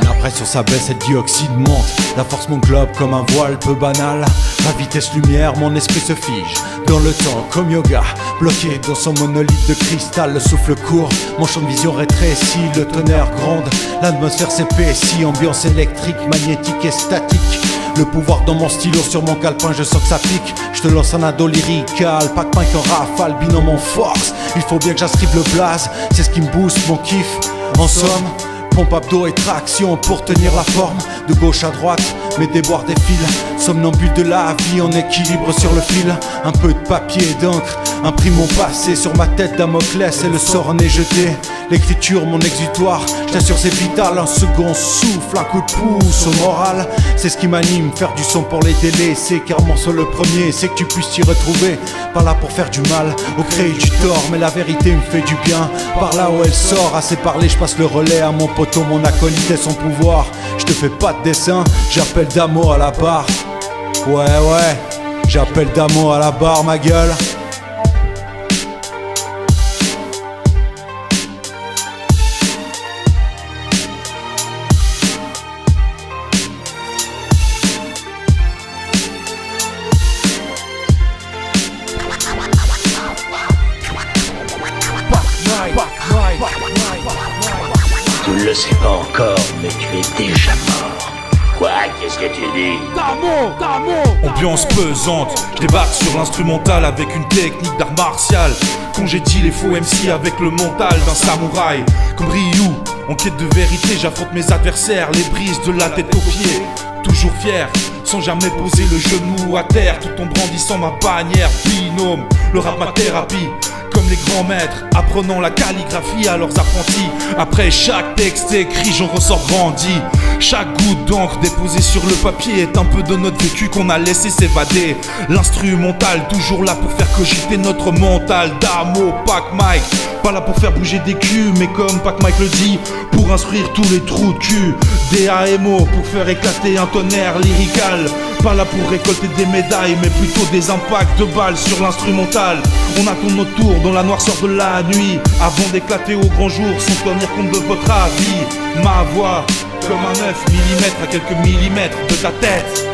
La pression s'abaisse et le dioxyde monte. La force m'englobe comme un voile peu banal. À vitesse lumière, mon esprit se fige dans le temps comme yoga. Bloqué dans son monolithe de cristal, le souffle court, mon champ de vision rétrécit, le tonnerre gronde, l'atmosphère s'épaissit, ambiance électrique, magnétique et statique. Le pouvoir dans mon stylo, sur mon calepin, je sens que ça pique. Je te lance un ado lyrical, Pac-Man en rafale, binôme en force. Il faut bien que j'ascrive le blaze, c'est ce qui me booste, mon kiff. En somme, pompe abdos et traction pour tenir la forme. De gauche à droite, mes déboires défilent. Somnambule de la vie en équilibre sur le fil. Un peu de papier et d'encre imprime mon passé sur ma tête, Damoclès et le sort en est jeté. L'écriture, mon exutoire, je t'assure c'est vital. Un second souffle, un coup de pouce au moral. C'est ce qui m'anime, faire du son pour les délaissés. Car mon seul le premier, c'est que tu puisses t'y retrouver. Pas là pour faire du mal, au créer du tort. Mais la vérité me fait du bien, par là où elle sort. Assez parlé, je passe le relais à mon poteau, mon acolyte et son pouvoir. Je te fais pas de dessin, j'appelle Damo à la barre. Ouais, j'appelle Damo à la barre, ma gueule. Tu ne le sais pas encore, mais tu es déjà mort. Quoi? Qu'est-ce que tu dis? Ambiance pesante, je débarque sur l'instrumental avec une technique d'art martial. Congédie les faux MC avec le mental d'un samouraï. Comme Ryu, en quête de vérité, j'affronte mes adversaires, les brise de la tête aux pieds. Toujours fier, sans jamais poser le genou à terre, tout en brandissant ma bannière. Binôme, le rap ma thérapie. Comme les grands maîtres, apprenant la calligraphie à leurs apprentis. Après chaque texte écrit, j'en ressors grandi. Chaque goutte d'encre déposée sur le papier est un peu de notre vécu qu'on a laissé s'évader. L'instrumental, toujours là pour faire cogiter notre mental. Damo, Pac-Mike, pas là pour faire bouger des culs, mais comme Pac-Mike le dit, pour instruire tous les trous de cul. DAMO, pour faire éclater un tonnerre lyrical. Pas là pour récolter des médailles, mais plutôt des impacts de balles sur l'instrumental. On attend notre tour dans la noirceur de la nuit, avant d'éclater au grand jour, sans tenir compte de votre avis. Ma voix, comme un 9 mm à quelques millimètres de ta tête.